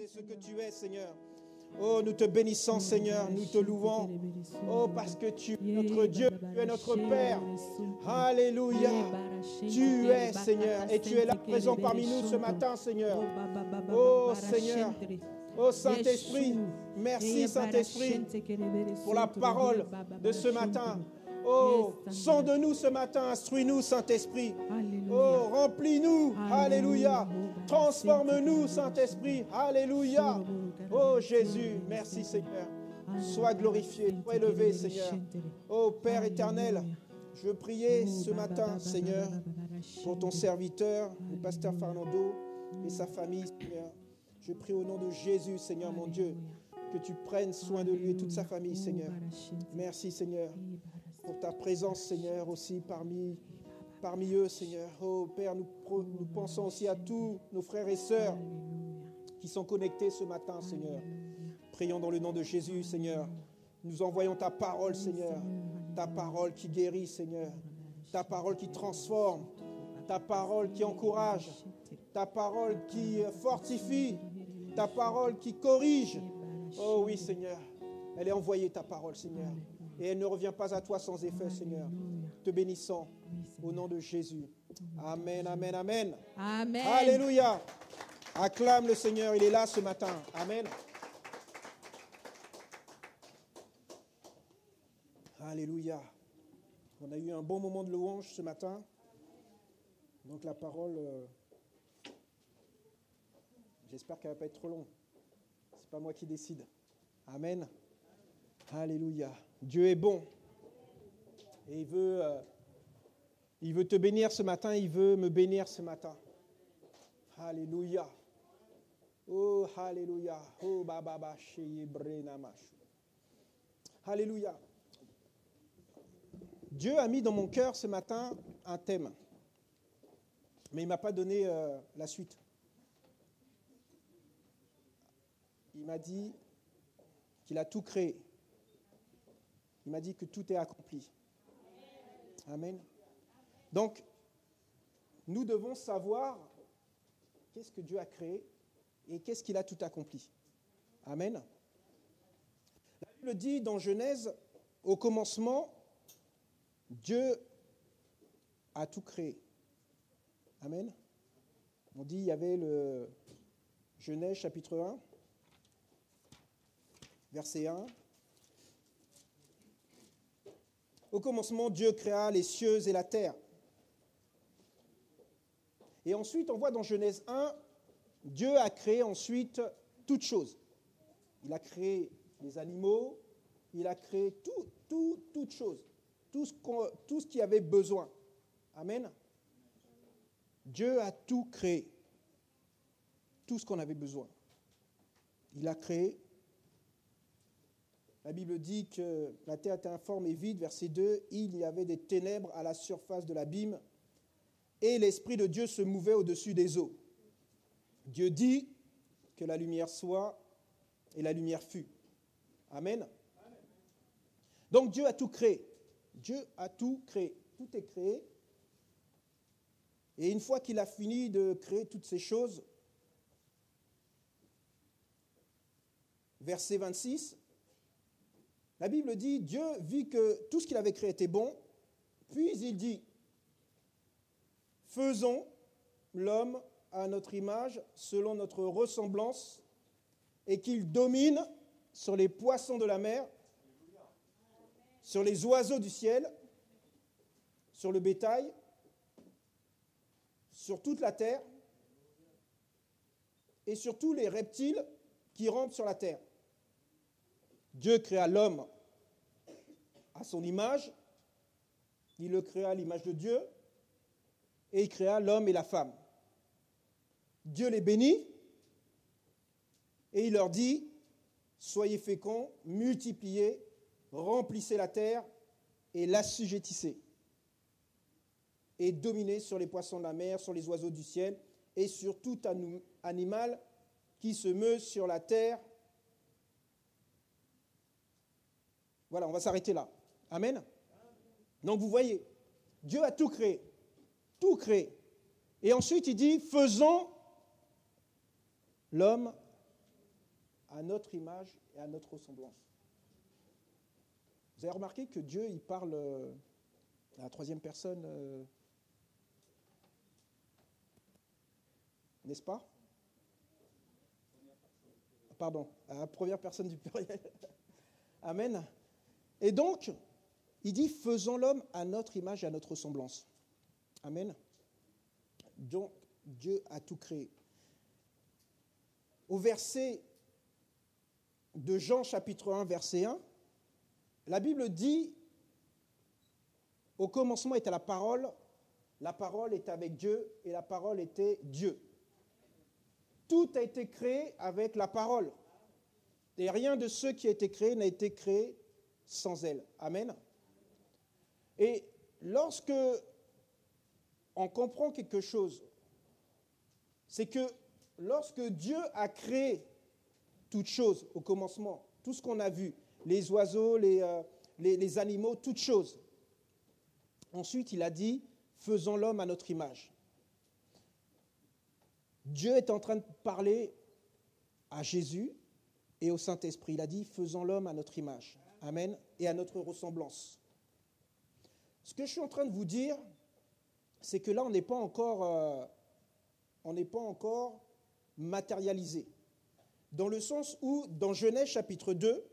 c'est ce que tu es, Seigneur. Oh, nous te bénissons, Seigneur, nous te louons. Oh, parce que tu es notre Dieu, tu es notre Père. Alléluia. Tu es, Seigneur, et tu es là présent parmi nous ce matin, Seigneur. Oh, Seigneur. Oh, Saint-Esprit, merci, Saint-Esprit, pour la parole de ce matin. Oh, sonde-nous ce matin, instruis-nous, Saint-Esprit. Oh, remplis-nous, alléluia. Transforme-nous, Saint-Esprit, alléluia. Oh, Jésus, merci, Seigneur. Sois glorifié, sois élevé, Seigneur. Oh, Père éternel, je veux prier ce matin, Seigneur, pour ton serviteur, le pasteur Fernando et sa famille, Seigneur. Je prie au nom de Jésus, Seigneur, mon Dieu, que tu prennes soin de lui et toute sa famille, Seigneur. Merci, Seigneur, pour ta présence, Seigneur, aussi parmi eux, Seigneur. Oh, Père, nous pensons aussi à tous nos frères et sœurs qui sont connectés ce matin, Seigneur. Prions dans le nom de Jésus, Seigneur. Nous envoyons ta parole, Seigneur. Ta parole qui guérit, Seigneur. Ta parole qui transforme. Ta parole qui encourage. Ta parole qui fortifie. Ta parole qui corrige. Oh oui, Seigneur. Elle est envoyée, ta parole, Seigneur. Et elle ne revient pas à toi sans effet, Seigneur. Te bénissons au nom de Jésus. Amen, amen, amen. Amen. Alléluia. Acclame le Seigneur, il est là ce matin. Amen. Alléluia. On a eu un bon moment de louange ce matin. Donc la parole, j'espère qu'elle ne va pas être trop longue. Ce n'est pas moi qui décide. Amen. Alléluia. Dieu est bon. Et il veut te bénir ce matin, il veut me bénir ce matin. Alléluia. Oh, alléluia. Oh, baba, alléluia. Dieu a mis dans mon cœur ce matin un thème. Mais il ne m'a pas donné la suite. Il m'a dit qu'il a tout créé. Il m'a dit que tout est accompli. Amen. Donc, nous devons savoir qu'est-ce que Dieu a créé et qu'est-ce qu'il a tout accompli. Amen. La Bible dit dans Genèse, au commencement, Dieu a tout créé. Amen. On dit, il y avait le Genèse chapitre 1, verset 1. Au commencement, Dieu créa les cieux et la terre. Et ensuite, on voit dans Genèse 1, Dieu a créé ensuite toutes choses. Il a créé les animaux, il a créé toutes choses, tout ce qui avait besoin. Amen. Dieu a tout créé, tout ce qu'on avait besoin. Il a créé. La Bible dit que la terre était informe et vide, verset 2, il y avait des ténèbres à la surface de l'abîme, et l'Esprit de Dieu se mouvait au-dessus des eaux. Dieu dit que la lumière soit, et la lumière fut. Amen. Donc Dieu a tout créé. Dieu a tout créé. Tout est créé. Et une fois qu'il a fini de créer toutes ces choses, verset 26, la Bible dit, Dieu vit que tout ce qu'il avait créé était bon, puis il dit, faisons l'homme à notre image, selon notre ressemblance, et qu'il domine sur les poissons de la mer, sur les oiseaux du ciel, sur le bétail, sur toute la terre, et sur tous les reptiles qui rampent sur la terre. Dieu créa l'homme à son image, il le créa à l'image de Dieu, et il créa l'homme et la femme. Dieu les bénit, et il leur dit, soyez féconds, multipliez, remplissez la terre et l'assujettissez, et dominez sur les poissons de la mer, sur les oiseaux du ciel, et sur tout animal qui se meut sur la terre. Voilà, on va s'arrêter là. Amen. Donc vous voyez, Dieu a tout créé. Tout créé. Et ensuite il dit, faisons l'homme à notre image et à notre ressemblance. Vous avez remarqué que Dieu, il parle à la troisième personne, n'est-ce pas? Pardon, à la première personne du pluriel. Amen. Et donc, il dit, faisons l'homme à notre image et à notre ressemblance. Amen. Donc, Dieu a tout créé. Au verset de Jean chapitre 1, verset 1, la Bible dit, au commencement était la parole était avec Dieu et la parole était Dieu. Tout a été créé avec la parole. Et rien de ce qui a été créé n'a été créé sans elle. Amen. Et lorsque on comprend quelque chose, c'est que lorsque Dieu a créé toutes choses au commencement, tout ce qu'on a vu, les oiseaux, les animaux, toutes choses, ensuite il a dit, faisons l'homme à notre image. Dieu est en train de parler à Jésus et au Saint-Esprit. Il a dit, faisons l'homme à notre image. Amen. Et à notre ressemblance. Ce que je suis en train de vous dire, c'est que là, on n'est pas encore matérialisé. Dans le sens où, dans Genèse chapitre 2,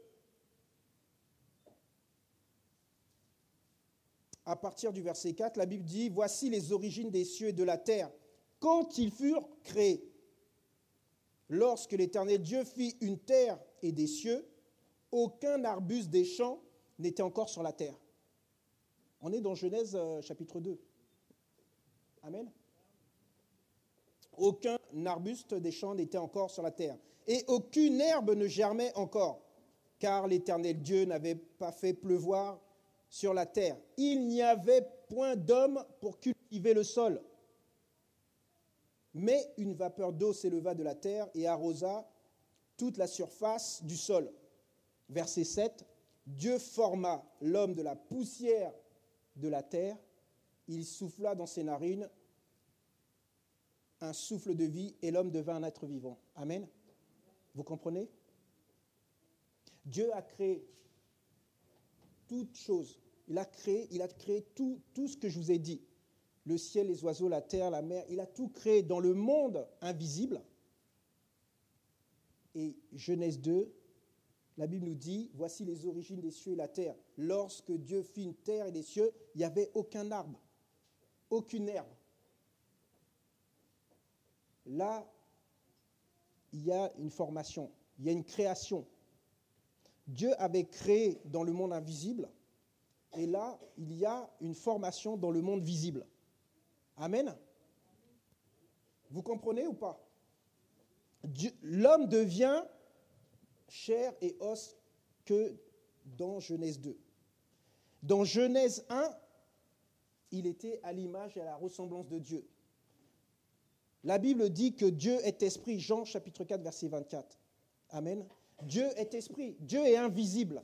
à partir du verset 4, la Bible dit, voici les origines des cieux et de la terre, quand ils furent créés. Lorsque l'Éternel Dieu fit une terre et des cieux, aucun arbuste des champs n'était encore sur la terre. On est dans Genèse chapitre 2. Amen. Aucun arbuste des champs n'était encore sur la terre. Et aucune herbe ne germait encore, car l'Éternel Dieu n'avait pas fait pleuvoir sur la terre. Il n'y avait point d'homme pour cultiver le sol. Mais une vapeur d'eau s'éleva de la terre et arrosa toute la surface du sol. Verset 7, Dieu forma l'homme de la poussière de la terre, il souffla dans ses narines un souffle de vie et l'homme devint un être vivant. Amen. Vous comprenez? Dieu a créé toutes choses. Il a créé tout ce que je vous ai dit. Le ciel, les oiseaux, la terre, la mer, il a tout créé dans le monde invisible. Et Genèse 2, la Bible nous dit, voici les origines des cieux et la terre. Lorsque Dieu fit une terre et des cieux, il n'y avait aucun arbre, aucune herbe. Là, il y a une formation, il y a une création. Dieu avait créé dans le monde invisible, et là, il y a une formation dans le monde visible. Amen. Vous comprenez ou pas? L'homme devient chair et os que dans Genèse 2. Dans Genèse 1, il était à l'image et à la ressemblance de Dieu. La Bible dit que Dieu est esprit, Jean chapitre 4, verset 24. Amen. Dieu est esprit, Dieu est invisible.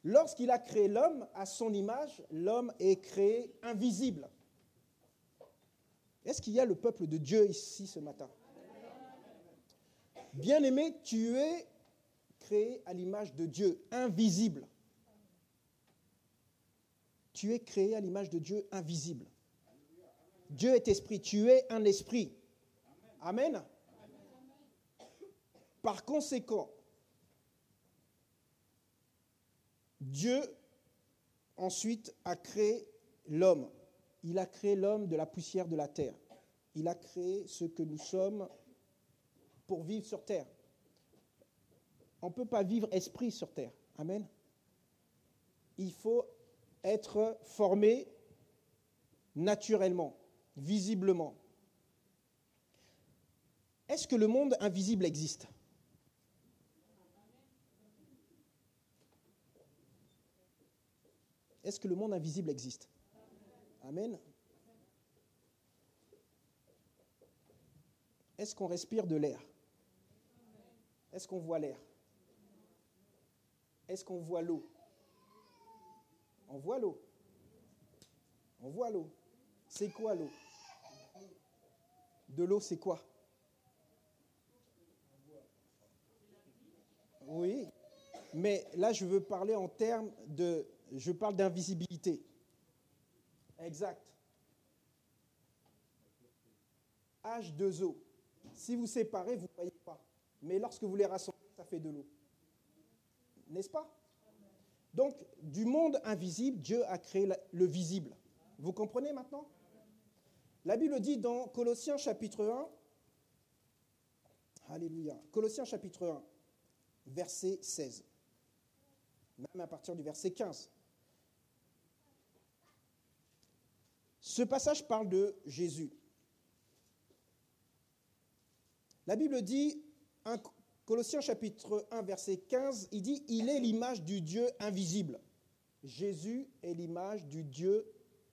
Lorsqu'il a créé l'homme à son image, l'homme est créé invisible. Est-ce qu'il y a le peuple de Dieu ici ce matin? Bien-aimé, tu es créé à l'image de Dieu, invisible. Tu es créé à l'image de Dieu, invisible. Dieu est esprit, tu es un esprit. Amen. Par conséquent, Dieu ensuite a créé l'homme. Il a créé l'homme de la poussière de la terre. Il a créé ce que nous sommes pour vivre sur terre. On ne peut pas vivre esprit sur terre. Amen. Il faut être formé naturellement, visiblement. Est-ce que le monde invisible existe? Est-ce que le monde invisible existe? Amen. Est-ce qu'on respire de l'air? Est-ce qu'on voit l'air? Est-ce qu'on voit l'eau? On voit l'eau. On voit l'eau. C'est quoi l'eau? De l'eau, c'est quoi? Mais là, je veux parler en termes de... Je parle d'invisibilité. Exact. H2O. Si vous séparez, vous ne voyez pas. Mais lorsque vous les rassemblez, ça fait de l'eau. N'est-ce pas? Donc, du monde invisible, Dieu a créé le visible. Vous comprenez maintenant? La Bible dit dans Colossiens chapitre 1, Alléluia, Colossiens chapitre 1, verset 16, même à partir du verset 15. Ce passage parle de Jésus. La Bible dit, Colossiens chapitre 1, verset 15, il dit « Il est l'image du Dieu invisible ». Jésus est l'image du Dieu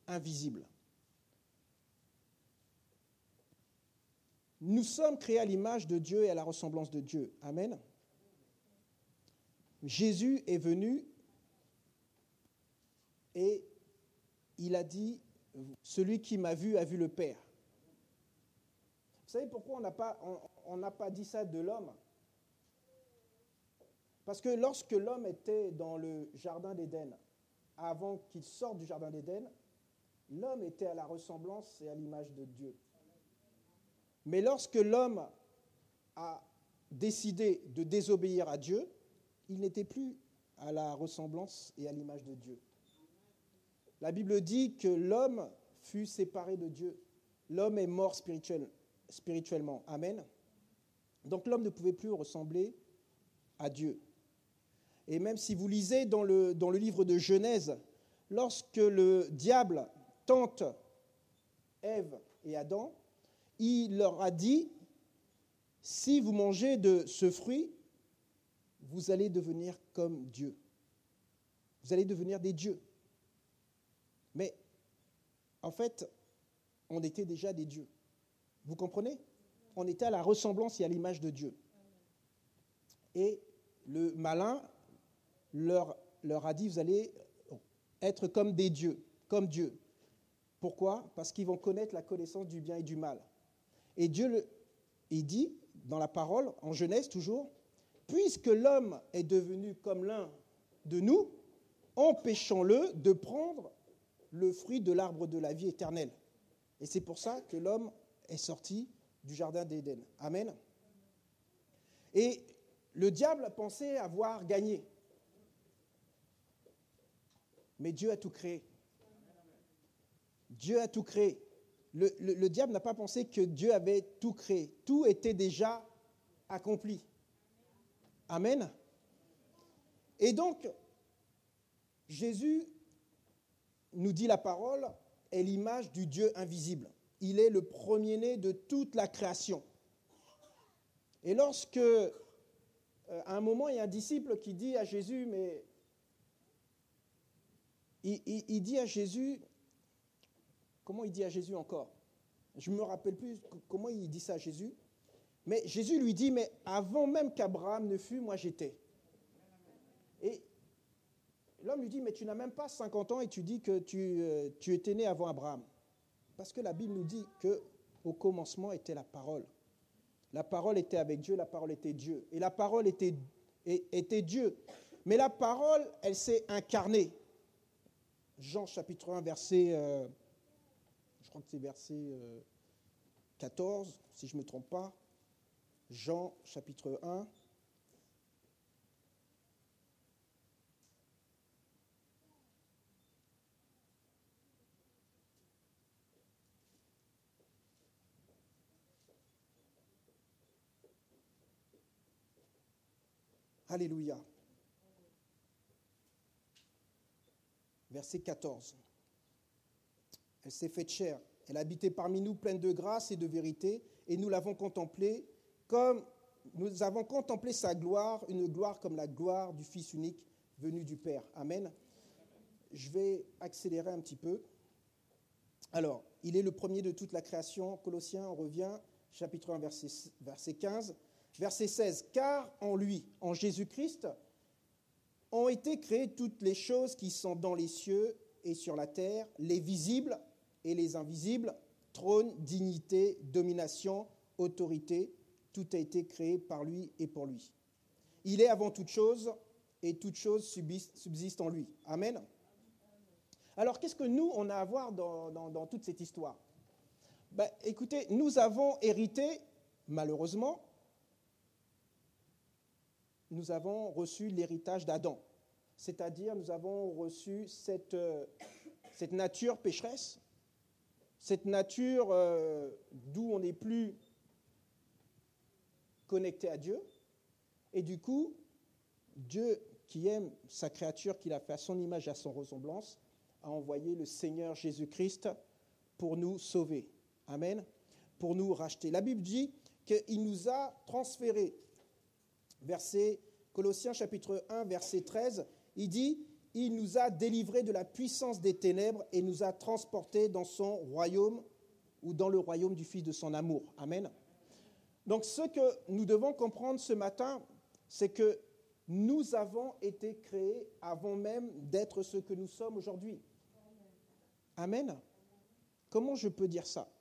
invisible. Nous sommes créés à l'image de Dieu et à la ressemblance de Dieu. Amen. Jésus est venu et il a dit « Celui qui m'a vu a vu le Père ». Vous savez pourquoi on n'a pas dit ça de l'homme? Parce que lorsque l'homme était dans le jardin d'Éden, avant qu'il sorte du jardin d'Éden, l'homme était à la ressemblance et à l'image de Dieu. Mais lorsque l'homme a décidé de désobéir à Dieu, il n'était plus à la ressemblance et à l'image de Dieu. La Bible dit que l'homme fut séparé de Dieu. L'homme est mort spirituellement. Amen. Donc l'homme ne pouvait plus ressembler à Dieu. Et même si vous lisez dans le livre de Genèse, lorsque le diable tente Ève et Adam, il leur a dit, si vous mangez de ce fruit, vous allez devenir comme Dieu. Vous allez devenir des dieux. Mais en fait, on était déjà des dieux. Vous comprenez? On était à la ressemblance et à l'image de Dieu. Et le malin leur a dit, vous allez être comme des dieux, comme Dieu. Pourquoi? Parce qu'ils vont connaître la connaissance du bien et du mal. Et Dieu, il dit, dans la parole, en Genèse toujours, « Puisque l'homme est devenu comme l'un de nous, empêchons-le de prendre le fruit de l'arbre de la vie éternelle. » Et c'est pour ça que l'homme est sorti du jardin d'Éden. Amen. Et le diable pensait avoir gagné. Mais Dieu a tout créé. Dieu a tout créé. Le diable n'a pas pensé que Dieu avait tout créé. Tout était déjà accompli. Amen. Et donc, Jésus, nous dit la parole, est l'image du Dieu invisible. Il est le premier-né de toute la création. Et lorsque, à un moment, il y a un disciple qui dit à Jésus, mais il dit à Jésus, comment il dit à Jésus encore? Je ne me rappelle plus comment il dit ça à Jésus. Mais Jésus lui dit, mais avant même qu'Abraham ne fût, moi j'étais. Et l'homme lui dit, mais tu n'as même pas 50 ans et tu dis que tu étais né avant Abraham. Parce que la Bible nous dit qu'au commencement était la parole. La parole était avec Dieu, la parole était Dieu. Et la parole était Dieu. Mais la parole, elle s'est incarnée. Jean chapitre 1, verset, je crois que c'est verset 14, si je ne me trompe pas. Jean chapitre 1. Alléluia. Verset 14. Elle s'est faite chair. Elle habitait parmi nous pleine de grâce et de vérité, et nous l'avons contemplée comme nous avons contemplé sa gloire, une gloire comme la gloire du Fils unique venu du Père. Amen. Je vais accélérer un petit peu. Alors, il est le premier de toute la création. Colossiens, on revient, chapitre 1, verset 15. Verset 16. Car en lui, en Jésus-Christ, ont été créées toutes les choses qui sont dans les cieux et sur la terre, les visibles et les invisibles, trône, dignité, domination, autorité. Tout a été créé par lui et pour lui. Il est avant toute chose, et toute chose subsiste en lui. Amen. Alors, qu'est-ce que nous, on a à voir dans toute cette histoire? Écoutez, nous avons hérité, malheureusement, nous avons reçu l'héritage d'Adam. C'est-à-dire, nous avons reçu cette nature pécheresse, cette nature d'où on n'est plus connecté à Dieu. Et du coup, Dieu, qui aime sa créature, qu'il a fait à son image et à son ressemblance, a envoyé le Seigneur Jésus-Christ pour nous sauver. Amen. Pour nous racheter. La Bible dit qu'il nous a transférés. Colossiens chapitre 1, verset 13, il dit « Il nous a délivrés de la puissance des ténèbres et nous a transportés dans son royaume ou dans le royaume du Fils de son amour. » Amen. Donc ce que nous devons comprendre ce matin, c'est que nous avons été créés avant même d'être ce que nous sommes aujourd'hui. Amen. Comment je peux dire ça?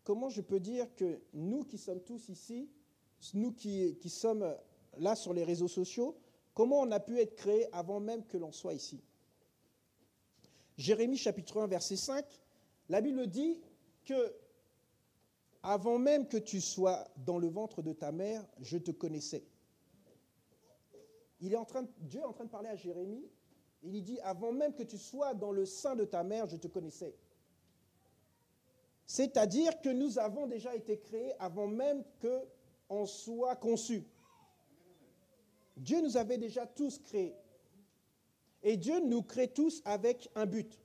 Comment je peux dire que nous qui sommes tous ici, nous qui sommes là sur les réseaux sociaux, comment on a pu être créés avant même que l'on soit ici? Jérémie chapitre 1, verset 5, la Bible dit que avant même que tu sois dans le ventre de ta mère, je te connaissais. Dieu est en train de parler à Jérémie. Il lui dit, avant même que tu sois dans le sein de ta mère, je te connaissais. C'est-à-dire que nous avons déjà été créés avant même qu'on soit conçus. Dieu nous avait déjà tous créés. Et Dieu nous crée tous avec un but.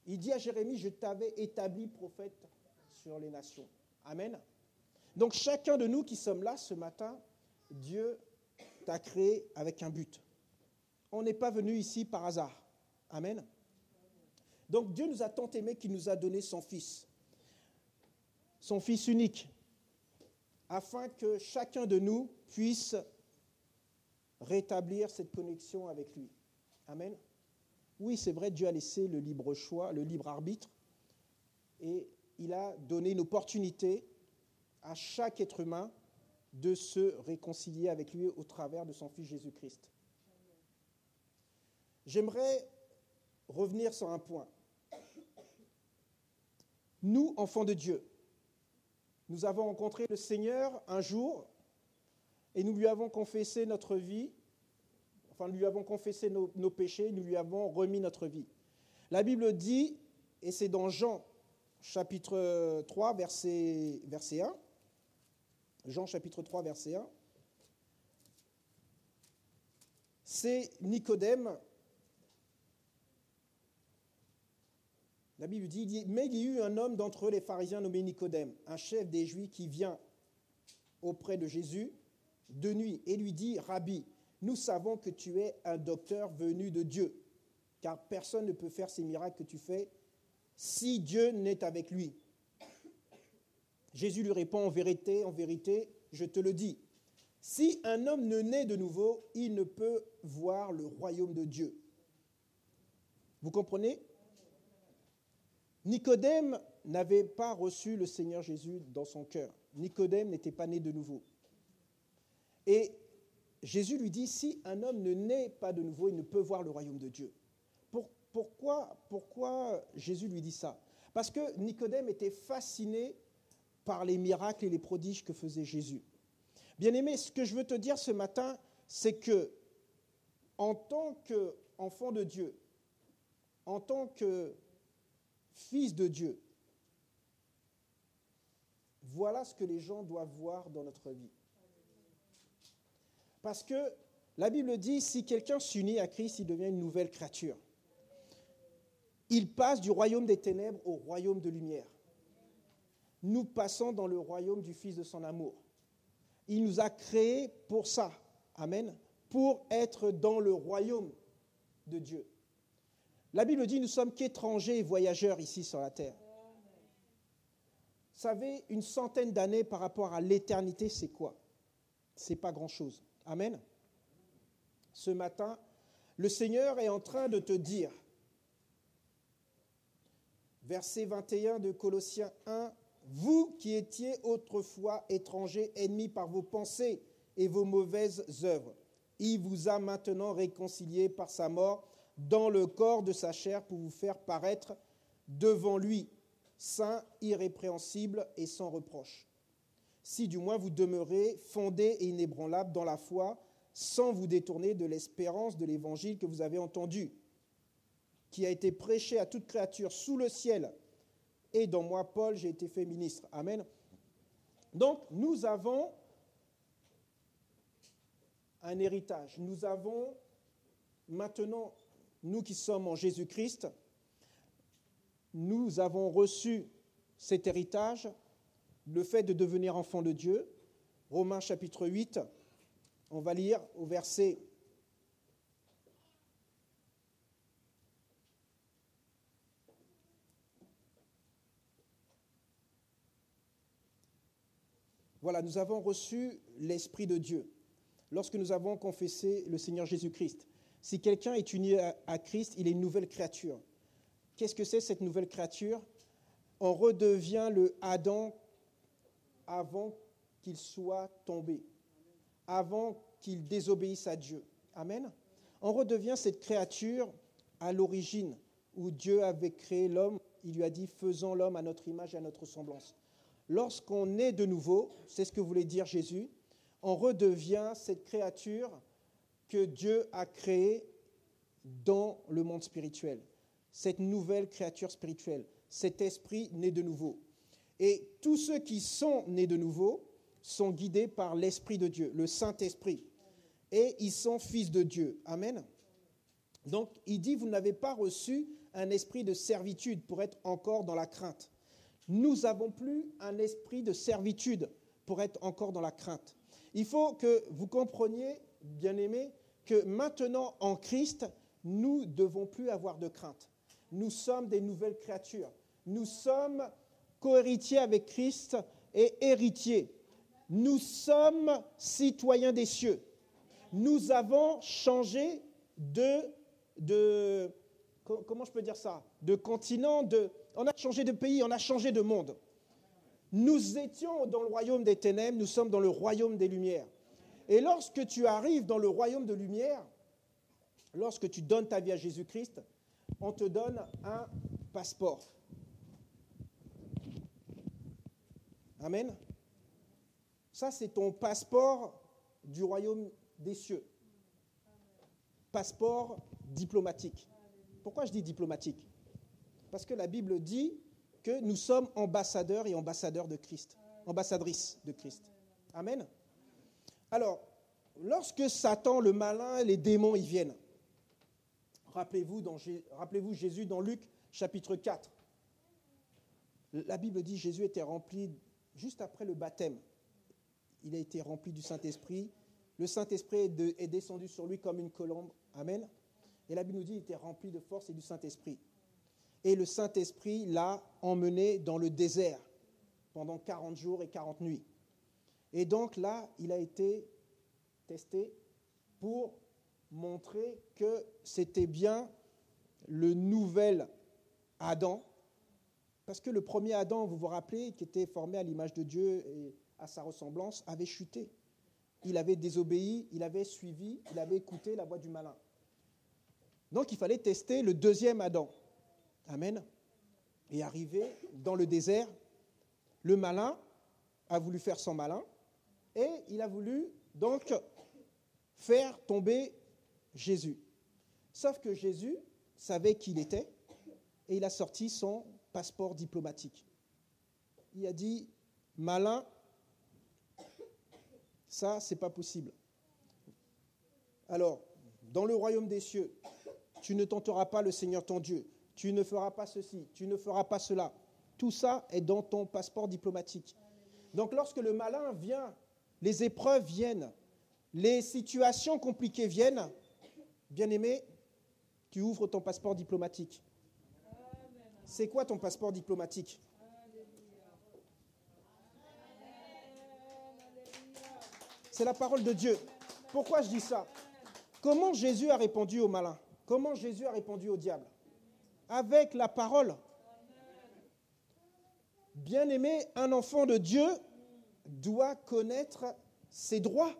Il dit à Jérémie, je t'avais établi prophète sur les nations. Amen. Donc chacun de nous qui sommes là ce matin, Dieu t'a créé avec un but. On n'est pas venu ici par hasard. Amen. Donc Dieu nous a tant aimés qu'il nous a donné son Fils unique, afin que chacun de nous puisse rétablir cette connexion avec lui. Amen. Oui, c'est vrai, Dieu a laissé le libre choix, le libre arbitre, et il a donné une opportunité à chaque être humain de se réconcilier avec lui au travers de son Fils Jésus-Christ. J'aimerais revenir sur un point. Nous, enfants de Dieu, nous avons rencontré le Seigneur un jour et nous lui avons confessé notre vie, enfin nous lui avons confessé nos péchés, nous lui avons remis notre vie. La Bible dit, et c'est dans Jean chapitre 3, verset 1, Jean chapitre 3, verset 1, c'est Nicodème. La Bible dit, mais il y eut un homme d'entre eux, les pharisiens, nommé Nicodème, un chef des Juifs qui vient auprès de Jésus de nuit et lui dit, Rabbi, nous savons que tu es un docteur venu de Dieu, car personne ne peut faire ces miracles que tu fais si Dieu n'est avec lui. Jésus lui répond, en vérité, je te le dis, si un homme ne naît de nouveau, il ne peut voir le royaume de Dieu. Vous comprenez ? Nicodème n'avait pas reçu le Seigneur Jésus dans son cœur. Nicodème n'était pas né de nouveau. Et Jésus lui dit, si un homme ne naît pas de nouveau, il ne peut voir le royaume de Dieu. Pourquoi Jésus lui dit ça? Parce que Nicodème était fasciné par les miracles et les prodiges que faisait Jésus. Bien-aimé, ce que je veux te dire ce matin, c'est que en tant qu'enfant de Dieu, en tant que fils de Dieu, voilà ce que les gens doivent voir dans notre vie. Parce que la Bible dit, si quelqu'un s'unit à Christ, il devient une nouvelle créature. Il passe du royaume des ténèbres au royaume de lumière. Nous passons dans le royaume du Fils de son amour. Il nous a créés pour ça. Amen. Pour être dans le royaume de Dieu. La Bible dit, nous sommes qu'étrangers et voyageurs ici sur la terre. Vous savez, une centaine d'années par rapport à l'éternité, c'est quoi? C'est pas grand-chose. Amen. Ce matin, le Seigneur est en train de te dire, verset 21 de Colossiens 1, « Vous qui étiez autrefois étrangers, ennemis par vos pensées et vos mauvaises œuvres, Il vous a maintenant réconciliés par sa mort dans le corps de sa chair pour vous faire paraître devant lui, saint, irrépréhensible et sans reproche. Si du moins vous demeurez fondés et inébranlables dans la foi, sans vous détourner de l'espérance de l'évangile que vous avez entendu, qui a été prêché à toute créature sous le ciel. Et dans moi, Paul, j'ai été fait ministre. Amen. Donc, nous avons un héritage. Nous avons maintenant, nous qui sommes en Jésus-Christ, nous avons reçu cet héritage, le fait de devenir enfant de Dieu. Romains chapitre 8, on va lire au verset 1. Voilà, nous avons reçu l'Esprit de Dieu lorsque nous avons confessé le Seigneur Jésus-Christ. Si quelqu'un est uni à Christ, il est une nouvelle créature. Qu'est-ce que c'est cette nouvelle créature? On redevient le Adam avant qu'il soit tombé, avant qu'il désobéisse à Dieu. Amen. On redevient cette créature à l'origine, où Dieu avait créé l'homme. Il lui a dit, faisons l'homme à notre image et à notre semblance. Lorsqu'on est de nouveau, c'est ce que voulait dire Jésus, on redevient cette créature que Dieu a créée dans le monde spirituel. Cette nouvelle créature spirituelle, cet esprit né de nouveau. Et tous ceux qui sont nés de nouveau sont guidés par l'Esprit de Dieu, le Saint-Esprit. Et ils sont fils de Dieu. Amen. Donc, il dit, vous n'avez pas reçu un esprit de servitude pour être encore dans la crainte. Nous n'avons plus un esprit de servitude pour être encore dans la crainte. Il faut que vous compreniez, bien-aimés, que maintenant en Christ, nous ne devons plus avoir de crainte. Nous sommes des nouvelles créatures. Nous sommes co-héritiers avec Christ et héritiers. Nous sommes citoyens des cieux. Nous avons changé comment je peux dire ça? De continent, on a changé de pays, on a changé de monde. Nous étions dans le royaume des ténèbres, nous sommes dans le royaume des lumières. Et lorsque tu arrives dans le royaume de lumière, lorsque tu donnes ta vie à Jésus-Christ, on te donne un passeport. Amen. Ça, c'est ton passeport du royaume des cieux. Passeport diplomatique. Pourquoi je dis diplomatique? Parce que la Bible dit que nous sommes ambassadeurs et ambassadeurs de Christ, ambassadrices de Christ. Amen. Alors, lorsque Satan, le malin, les démons, ils viennent, rappelez-vous Jésus dans Luc chapitre 4. La Bible dit que Jésus était rempli juste après le baptême. Il a été rempli du Saint-Esprit. Le Saint-Esprit est descendu sur lui comme une colombe. Amen. Et la Bible nous dit qu'il était rempli de force et du Saint-Esprit. Et le Saint-Esprit l'a emmené dans le désert pendant 40 jours et 40 nuits. Et donc là, il a été testé pour montrer que c'était bien le nouvel Adam. Parce que le premier Adam, vous vous rappelez, qui était formé à l'image de Dieu et à sa ressemblance, avait chuté. Il avait désobéi, il avait suivi, il avait écouté la voix du malin. Donc il fallait tester le deuxième Adam. Amen. Et arrivé dans le désert, le malin a voulu faire son malin et il a voulu donc faire tomber Jésus. Sauf que Jésus savait qui il était et il a sorti son passeport diplomatique. Il a dit, malin, ça, c'est pas possible. Alors, dans le royaume des cieux, tu ne tenteras pas le Seigneur ton Dieu. Tu ne feras pas ceci, tu ne feras pas cela. Tout ça est dans ton passeport diplomatique. Donc, lorsque le malin vient, les épreuves viennent, les situations compliquées viennent, bien-aimé, tu ouvres ton passeport diplomatique. C'est quoi ton passeport diplomatique? C'est la parole de Dieu. Pourquoi je dis ça? Comment Jésus a répondu au malin? Comment Jésus a répondu au diable? Avec la parole. Bien-aimé, un enfant de Dieu doit connaître ses droits.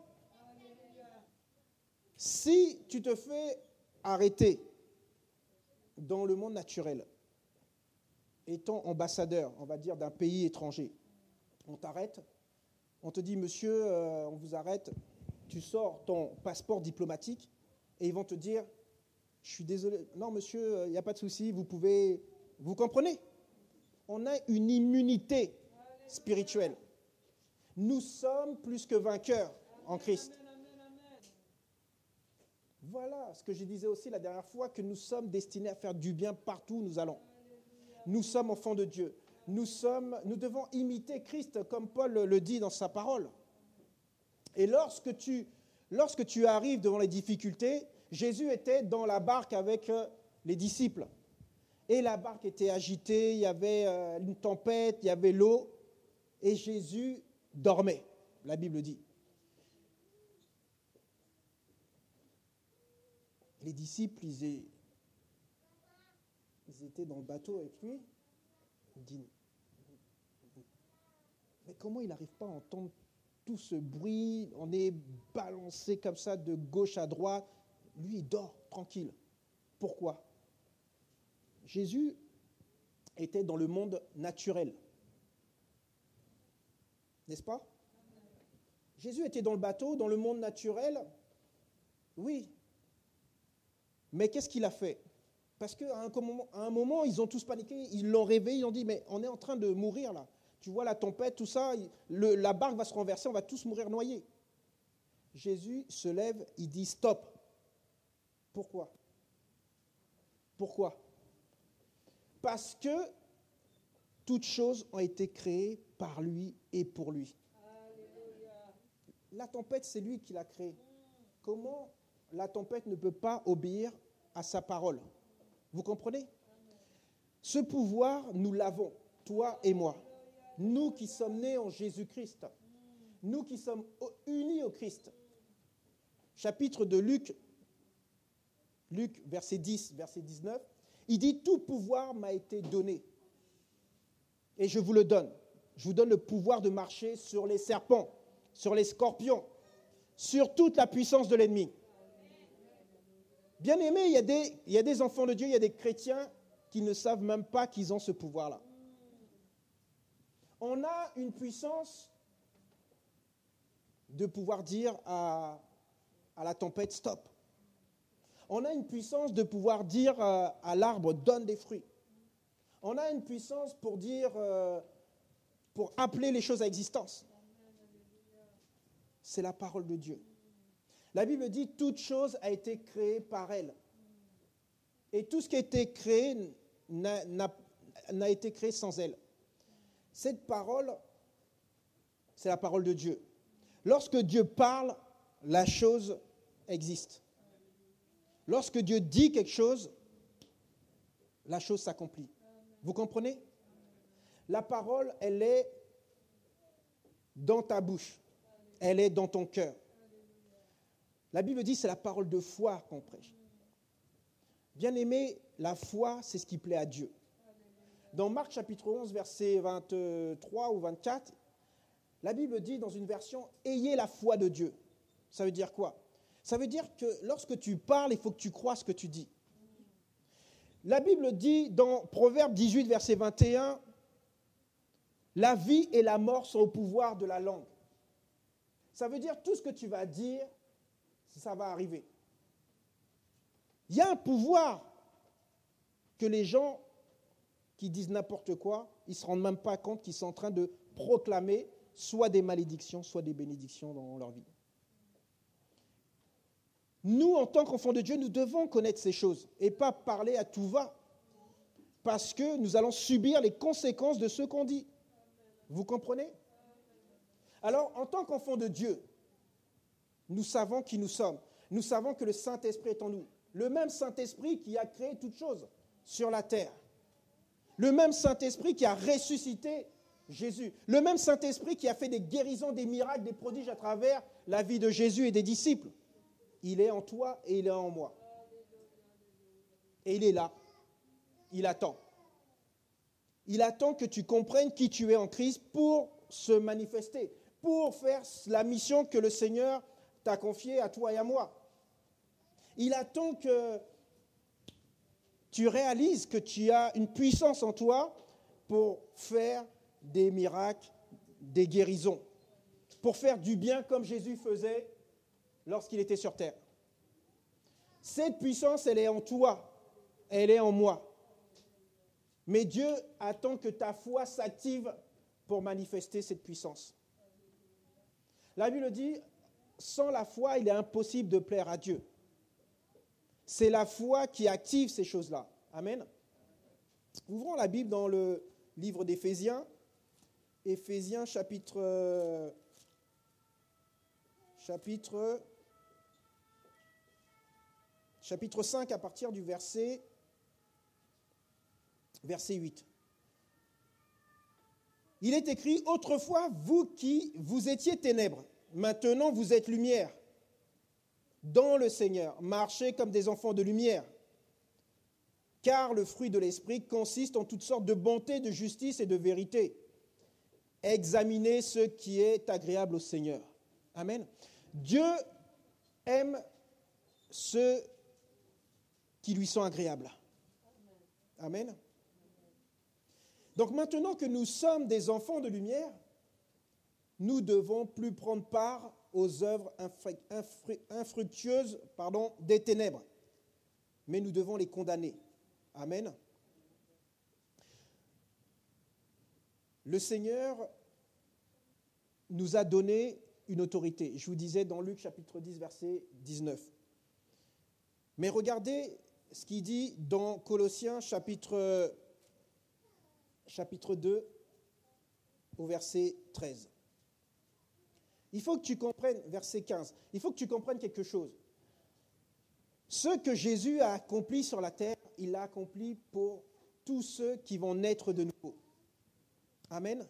Si tu te fais arrêter dans le monde naturel, étant ambassadeur, on va dire, d'un pays étranger, on t'arrête, on te dit, monsieur, on vous arrête, tu sors ton passeport diplomatique et ils vont te dire, je suis désolé, non monsieur, il n'y a pas de souci, vous pouvez, vous comprenez? On a une immunité spirituelle. Nous sommes plus que vainqueurs en Christ. Voilà ce que je disais aussi la dernière fois, que nous sommes destinés à faire du bien partout où nous allons. Nous sommes enfants de Dieu. Nous devons imiter Christ, comme Paul le dit dans sa parole. Et lorsque tu arrives devant les difficultés, Jésus était dans la barque avec les disciples. Et la barque était agitée, il y avait une tempête, il y avait l'eau. Et Jésus dormait, la Bible dit. Les disciples, ils étaient dans le bateau avec lui. Ils disent, mais comment il n'arrive pas à entendre tout ce bruit? On est balancé comme ça de gauche à droite. Lui, il dort tranquille. Pourquoi? Jésus était dans le monde naturel. N'est-ce pas? Jésus était dans le bateau, dans le monde naturel. Oui. Mais qu'est-ce qu'il a fait? Parce qu'à un moment, ils ont tous paniqué, ils l'ont réveillé, ils ont dit, mais on est en train de mourir là. Tu vois la tempête, tout ça, la barque va se renverser, on va tous mourir noyés. Jésus se lève, il dit stop. Pourquoi? Pourquoi? Parce que toutes choses ont été créées par lui et pour lui. La tempête, c'est lui qui l'a créée. Comment la tempête ne peut pas obéir à sa parole? Vous comprenez? Ce pouvoir, nous l'avons, toi et moi. Nous qui sommes nés en Jésus-Christ. Nous qui sommes unis au Christ. Chapitre de Luc, verset 10, verset 19, il dit « Tout pouvoir m'a été donné et je vous le donne. Je vous donne le pouvoir de marcher sur les serpents, sur les scorpions, sur toute la puissance de l'ennemi. » Bien aimé, il y a des enfants de Dieu, il y a des chrétiens qui ne savent même pas qu'ils ont ce pouvoir-là. On a une puissance de pouvoir dire à la tempête stop. On a une puissance de pouvoir dire à l'arbre donne des fruits. On a une puissance pour dire, pour appeler les choses à existence. C'est la parole de Dieu. La Bible dit toute chose a été créée par elle. Et tout ce qui a été créé n'a été créé sans elle. Cette parole, c'est la parole de Dieu. Lorsque Dieu parle, la chose existe. Lorsque Dieu dit quelque chose, la chose s'accomplit. Vous comprenez? La parole, elle est dans ta bouche. Elle est dans ton cœur. La Bible dit c'est la parole de foi qu'on prêche. Bien aimé, la foi, c'est ce qui plaît à Dieu. Dans Marc chapitre 11, verset 23 ou 24, la Bible dit dans une version « Ayez la foi de Dieu ». Ça veut dire quoi? Ça veut dire que lorsque tu parles, il faut que tu crois ce que tu dis. La Bible dit dans Proverbe 18, verset 21, « La vie et la mort sont au pouvoir de la langue ». Ça veut dire tout ce que tu vas dire, ça va arriver. Il y a un pouvoir que les gens qui disent n'importe quoi, ils ne se rendent même pas compte qu'ils sont en train de proclamer soit des malédictions, soit des bénédictions dans leur vie. Nous, en tant qu'enfants de Dieu, nous devons connaître ces choses et pas parler à tout va, parce que nous allons subir les conséquences de ce qu'on dit. Vous comprenez? Alors, en tant qu'enfants de Dieu, nous savons qui nous sommes. Nous savons que le Saint-Esprit est en nous. Le même Saint-Esprit qui a créé toutes choses sur la terre. Le même Saint-Esprit qui a ressuscité Jésus. Le même Saint-Esprit qui a fait des guérisons, des miracles, des prodiges à travers la vie de Jésus et des disciples. Il est en toi et il est en moi. Et il est là. Il attend. Il attend que tu comprennes qui tu es en Christ pour se manifester, pour faire la mission que le Seigneur t'a confiée à toi et à moi. Il attend que tu réalises que tu as une puissance en toi pour faire des miracles, des guérisons, pour faire du bien comme Jésus faisait lorsqu'il était sur terre. Cette puissance, elle est en toi, elle est en moi. Mais Dieu attend que ta foi s'active pour manifester cette puissance. La Bible dit, sans la foi, il est impossible de plaire à Dieu. C'est la foi qui active ces choses-là. Amen. Ouvrons la Bible dans le livre d'Éphésiens. Éphésiens chapitre 5 à partir du verset 8. Il est écrit, « Autrefois, vous qui vous étiez ténèbres, maintenant vous êtes lumière. Dans le Seigneur, marchez comme des enfants de lumière. Car le fruit de l'Esprit consiste en toutes sortes de bonté, de justice et de vérité. Examinez ce qui est agréable au Seigneur. » Amen. Dieu aime ceux qui lui sont agréables. Amen. Donc maintenant que nous sommes des enfants de lumière, nous devons plus prendre part aux œuvres infructueuses des ténèbres, mais nous devons les condamner. Amen. Le Seigneur nous a donné une autorité. Je vous disais dans Luc chapitre 10, verset 19. Mais regardez ce qu'il dit dans Colossiens chapitre 2 au verset 13. Il faut que tu comprennes, verset 15, il faut que tu comprennes quelque chose. Ce que Jésus a accompli sur la terre, il l'a accompli pour tous ceux qui vont naître de nouveau. Amen.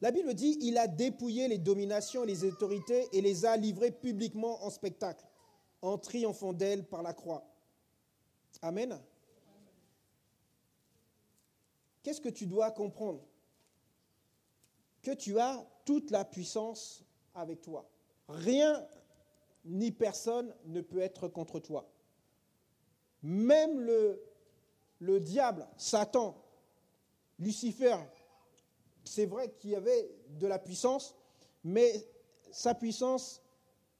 La Bible dit, il a dépouillé les dominations et les autorités et les a livrées publiquement en spectacle, en triomphant d'elles par la croix. Amen. Qu'est-ce que tu dois comprendre? Que tu as toute la puissance avec toi. Rien ni personne ne peut être contre toi. Même le diable, Satan, Lucifer, c'est vrai qu'il y avait de la puissance, mais sa puissance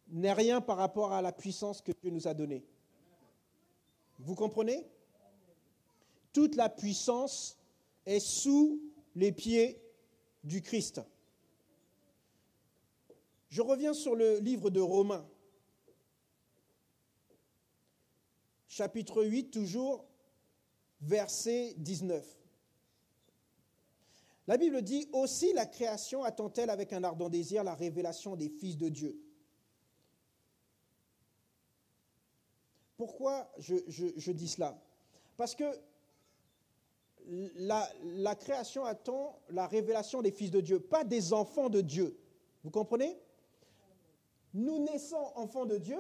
n'est rien par rapport à la puissance que Dieu nous a donnée. Vous comprenez? Toute la puissance est sous les pieds du Christ. Je reviens sur le livre de Romains, chapitre 8, toujours, verset 19. La Bible dit, « Aussi la création attend-elle avec un ardent désir la révélation des fils de Dieu. » Pourquoi je dis cela? Parce que la création attend la révélation des fils de Dieu, pas des enfants de Dieu. Vous comprenez? Nous naissons enfants de Dieu,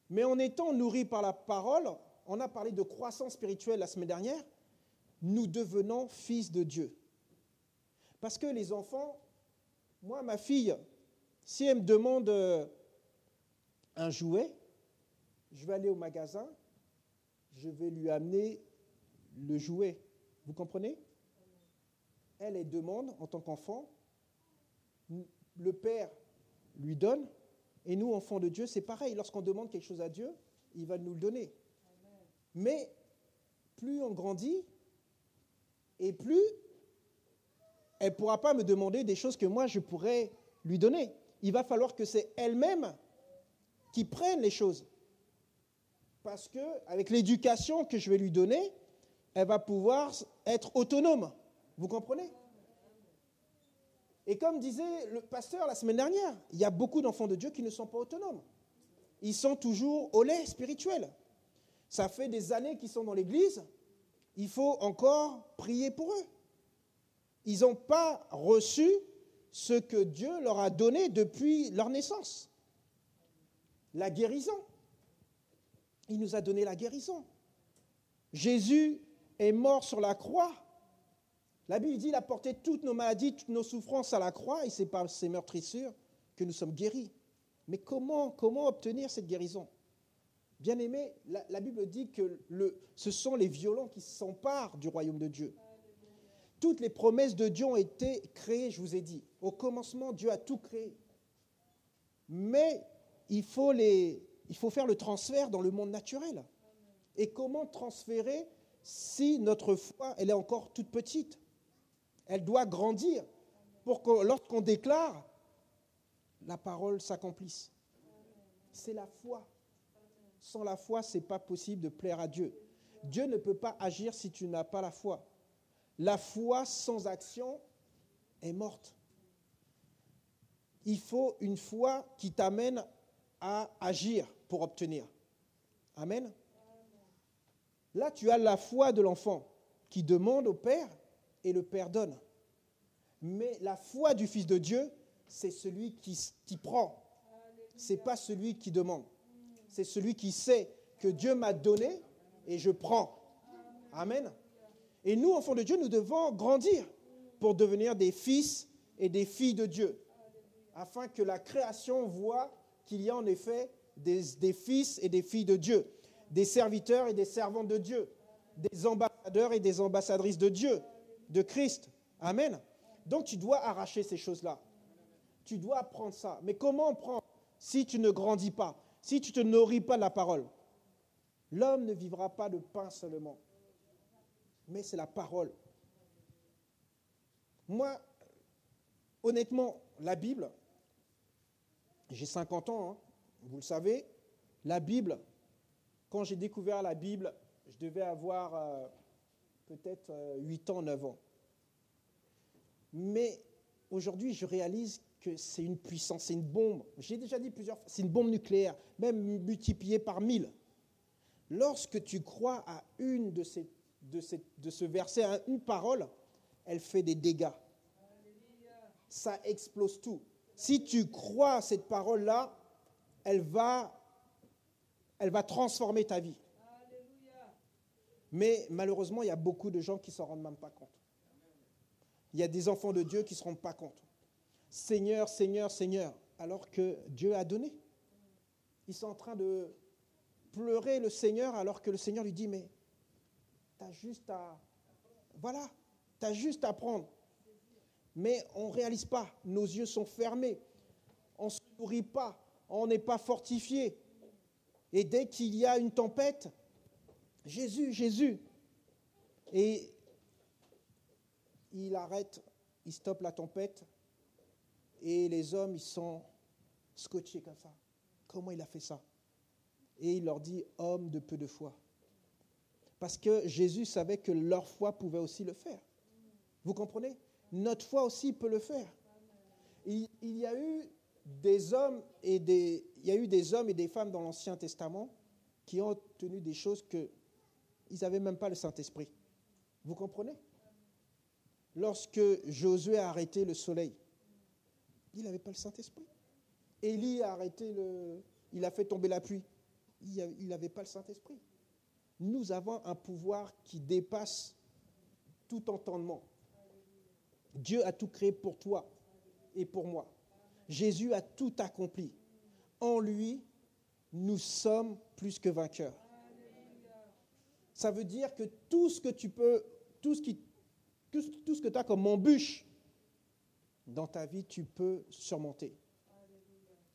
mais en étant nourris par la parole, on a parlé de croissance spirituelle la semaine dernière, nous devenons fils de Dieu. Parce que les enfants, moi, ma fille, si elle me demande un jouet, je vais aller au magasin, je vais lui amener le jouet. Vous comprenez? Elle demande en tant qu'enfant, le Père lui donne, et nous, enfants de Dieu, c'est pareil. Lorsqu'on demande quelque chose à Dieu, il va nous le donner. Amen. Mais plus on grandit, et plus elle ne pourra pas me demander des choses que moi, je pourrais lui donner. Il va falloir que c'est elle-même qui prenne les choses. Parce qu'avec l'éducation que je vais lui donner, elle va pouvoir être autonome. Vous comprenez? Et comme disait le pasteur la semaine dernière, il y a beaucoup d'enfants de Dieu qui ne sont pas autonomes. Ils sont toujours au lait spirituel. Ça fait des années qu'ils sont dans l'église. Il faut encore prier pour eux. Ils n'ont pas reçu ce que Dieu leur a donné depuis leur naissance. La guérison. Il nous a donné la guérison. Jésus est mort sur la croix. La Bible dit qu'il a porté toutes nos maladies, toutes nos souffrances à la croix, et c'est par ces meurtrissures que nous sommes guéris. Mais comment obtenir cette guérison? Bien-aimés, la Bible dit que ce sont les violents qui s'emparent du royaume de Dieu. Toutes les promesses de Dieu ont été créées, je vous ai dit. Au commencement, Dieu a tout créé. Mais il faut faire le transfert dans le monde naturel. Et comment transférer si notre foi, elle est encore toute petite? Elle doit grandir pour que lorsqu'on déclare, la parole s'accomplisse. C'est la foi. Sans la foi, ce n'est pas possible de plaire à Dieu. Dieu ne peut pas agir si tu n'as pas la foi. La foi sans action est morte. Il faut une foi qui t'amène à agir pour obtenir. Amen. Là, tu as la foi de l'enfant qui demande au Père et le Père donne. Mais la foi du Fils de Dieu, c'est celui qui prend. Ce n'est pas celui qui demande. C'est celui qui sait que Dieu m'a donné et je prends. Amen. Et nous, enfants de Dieu, nous devons grandir pour devenir des fils et des filles de Dieu. Afin que la création voie qu'il y a en effet des fils et des filles de Dieu, des serviteurs et des servantes de Dieu, des ambassadeurs et des ambassadrices de Dieu, de Christ. Amen. Donc tu dois arracher ces choses-là. Tu dois apprendre ça. Mais comment on prend si tu ne grandis pas, si tu ne te nourris pas de la parole? L'homme ne vivra pas de pain seulement, mais c'est la parole. Moi, honnêtement, la Bible, j'ai 50 ans, hein, vous le savez, la Bible, quand j'ai découvert la Bible, je devais avoir peut-être 8 ans, 9 ans. Mais aujourd'hui, je réalise que c'est une puissance, c'est une bombe. J'ai déjà dit plusieurs fois, c'est une bombe nucléaire, même multipliée par 1000. Lorsque tu crois à une de ce verset, à une parole, elle fait des dégâts. Ça explose tout. Si tu crois à cette parole-là, elle va transformer ta vie. Mais malheureusement, il y a beaucoup de gens qui ne s'en rendent même pas compte. Il y a des enfants de Dieu qui ne se rendent pas compte. Seigneur, Seigneur, Seigneur, alors que Dieu a donné. Ils sont en train de pleurer le Seigneur alors que le Seigneur lui dit, mais tu as juste à... Voilà, tu as juste à prendre. Mais on ne réalise pas, nos yeux sont fermés, on ne se nourrit pas, on n'est pas fortifié. Et dès qu'il y a une tempête, Jésus, Jésus. Et il arrête, il stoppe la tempête et les hommes, ils sont scotchés comme ça. Comment il a fait ça? Et il leur dit, homme de peu de foi. Parce que Jésus savait que leur foi pouvait aussi le faire. Vous comprenez? Notre foi aussi peut le faire. Il y a eu des hommes et des femmes dans l'Ancien Testament qui ont obtenu des choses qu'ils n'avaient même pas le Saint-Esprit. Vous comprenez? Lorsque Josué a arrêté le soleil, il n'avait pas le Saint-Esprit. Élie il a fait tomber la pluie. Il n'avait pas le Saint-Esprit. Nous avons un pouvoir qui dépasse tout entendement. Dieu a tout créé pour toi et pour moi. Jésus a tout accompli. En lui, nous sommes plus que vainqueurs. Ça veut dire que tout ce que tu peux, tout ce que tu as comme embûche dans ta vie, tu peux surmonter.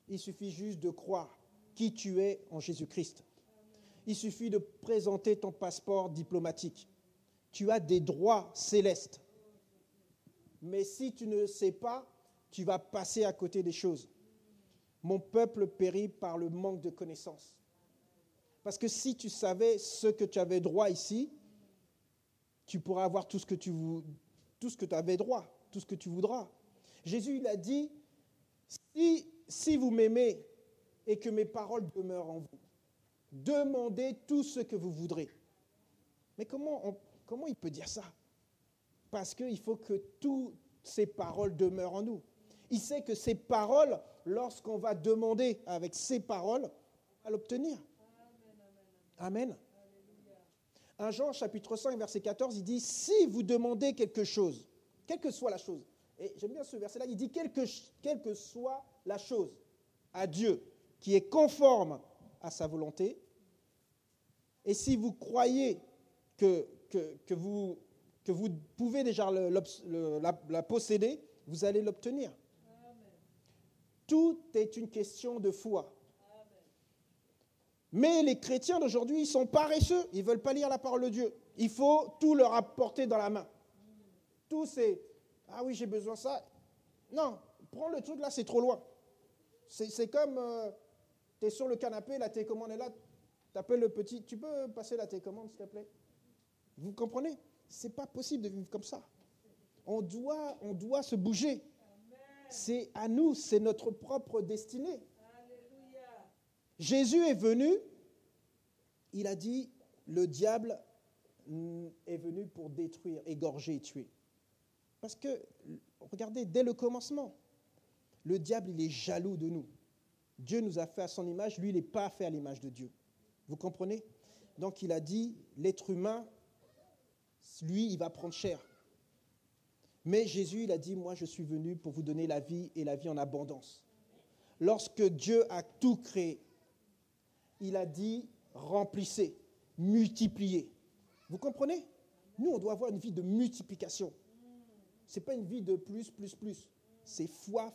Il suffit juste de croire qui tu es en Jésus-Christ. Il suffit de présenter ton passeport diplomatique. Tu as des droits célestes. Mais si tu ne sais pas, tu vas passer à côté des choses. Mon peuple périt par le manque de connaissances. Parce que si tu savais ce que tu avais droit ici, tu pourras avoir tout ce que tu avais droit, tout ce que tu voudras. Jésus, il a dit, si vous m'aimez et que mes paroles demeurent en vous, demandez tout ce que vous voudrez. Mais comment il peut dire ça? Parce qu'il faut que toutes ces paroles demeurent en nous. Il sait que ces paroles, lorsqu'on va demander avec ces paroles, on va l'obtenir. Amen. 1 Jean chapitre 5, verset 14, il dit, si vous demandez quelque chose, quelle que soit la chose, et j'aime bien ce verset-là, il dit, quelle que soit la chose à Dieu, qui est conforme à sa volonté, Et si vous croyez que vous pouvez déjà la posséder, vous allez l'obtenir. Tout est une question de foi. Mais les chrétiens d'aujourd'hui, ils sont paresseux. Ils ne veulent pas lire la parole de Dieu. Il faut tout leur apporter dans la main. Tout c'est, ah oui, j'ai besoin de ça. Non, prends le truc là, c'est trop loin. C'est comme, tu es sur le canapé, la télécommande est là, tu appelles le petit, tu peux passer la télécommande s'il te plaît? Vous comprenez? Ce n'est pas possible de vivre comme ça. On doit se bouger. C'est à nous, c'est notre propre destinée. Jésus est venu, il a dit, le diable est venu pour détruire, égorger et tuer. Parce que, regardez, dès le commencement, le diable, il est jaloux de nous. Dieu nous a fait à son image, lui, il n'est pas fait à l'image de Dieu. Vous comprenez? Donc, il a dit, l'être humain, lui, il va prendre chair. Mais Jésus, il a dit, moi, je suis venu pour vous donner la vie et la vie en abondance. Lorsque Dieu a tout créé, il a dit, remplissez, multipliez. Vous comprenez? Nous, on doit avoir une vie de multiplication. Ce n'est pas une vie de plus. C'est foi.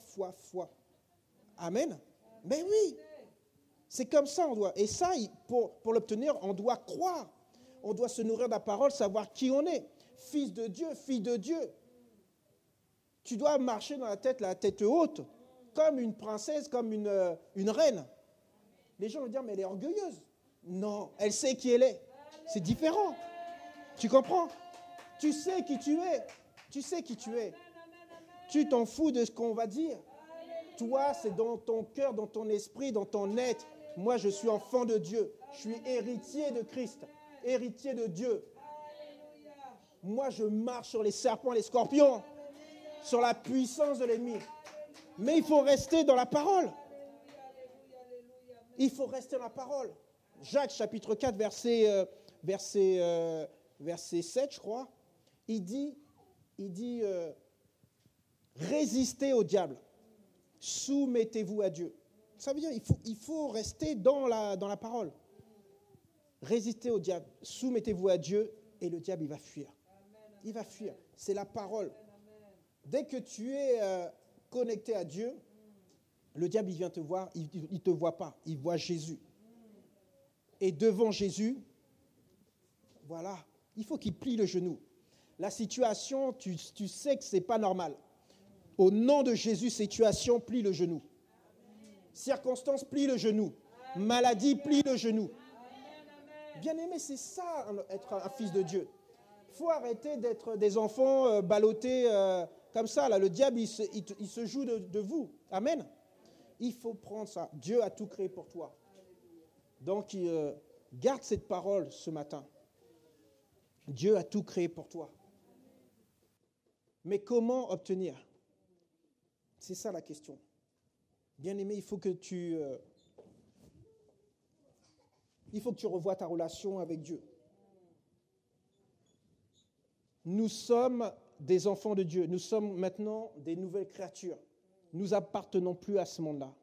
Amen? Mais oui, c'est comme ça, on doit. Et ça, pour l'obtenir, on doit croire. On doit se nourrir de la parole, savoir qui on est. Fils de Dieu, fille de Dieu. Tu dois marcher dans la tête haute, comme une princesse, comme une reine. Les gens vont dire, mais elle est orgueilleuse. Non, elle sait qui elle est. C'est différent. Tu comprends? Tu sais qui tu es. Tu sais qui tu es. Tu t'en fous de ce qu'on va dire. Toi, c'est dans ton cœur, dans ton esprit, dans ton être. Moi, je suis enfant de Dieu. Je suis héritier de Christ. Héritier de Dieu. Moi, je marche sur les serpents, les scorpions. Sur la puissance de l'ennemi. Mais il faut rester dans la parole. Il faut rester dans la parole. Jacques, chapitre 4, verset 7, je crois. Il dit résistez au diable. Soumettez-vous à Dieu. Ça veut dire il faut rester dans la parole. Résistez au diable. Soumettez-vous à Dieu et le diable, il va fuir. Il va fuir. C'est la parole. Dès que tu es connecté à Dieu, le diable, il vient te voir, il ne te voit pas, il voit Jésus. Et devant Jésus, voilà, il faut qu'il plie le genou. La situation, tu sais que ce n'est pas normal. Au nom de Jésus, situation, plie le genou. Circonstance, plie le genou. Maladie, plie le genou. Bien-aimé, c'est ça, être un fils de Dieu. Il faut arrêter d'être des enfants ballottés comme ça. Là. Le diable, il se joue de vous. Amen. Il faut prendre ça. Dieu a tout créé pour toi. Donc, garde cette parole ce matin. Dieu a tout créé pour toi. Mais comment obtenir? C'est ça la question. Bien-aimé, il faut que tu revoies ta relation avec Dieu. Nous sommes des enfants de Dieu. Nous sommes maintenant des nouvelles créatures. Nous n'appartenons plus à ce monde-là.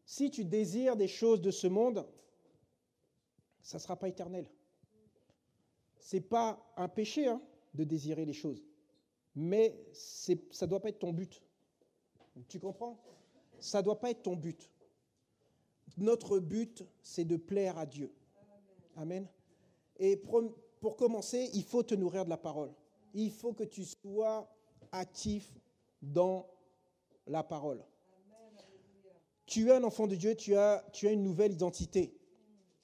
Si tu désires des choses de ce monde, ça ne sera pas éternel. Ce n'est pas un péché de désirer les choses, mais ça ne doit pas être ton but. Tu comprends? Ça ne doit pas être ton but. Notre but, c'est de plaire à Dieu. Amen. Et pour commencer, il faut te nourrir de la parole. Il faut que tu sois actif dans la parole. Tu es un enfant de Dieu, tu as une nouvelle identité.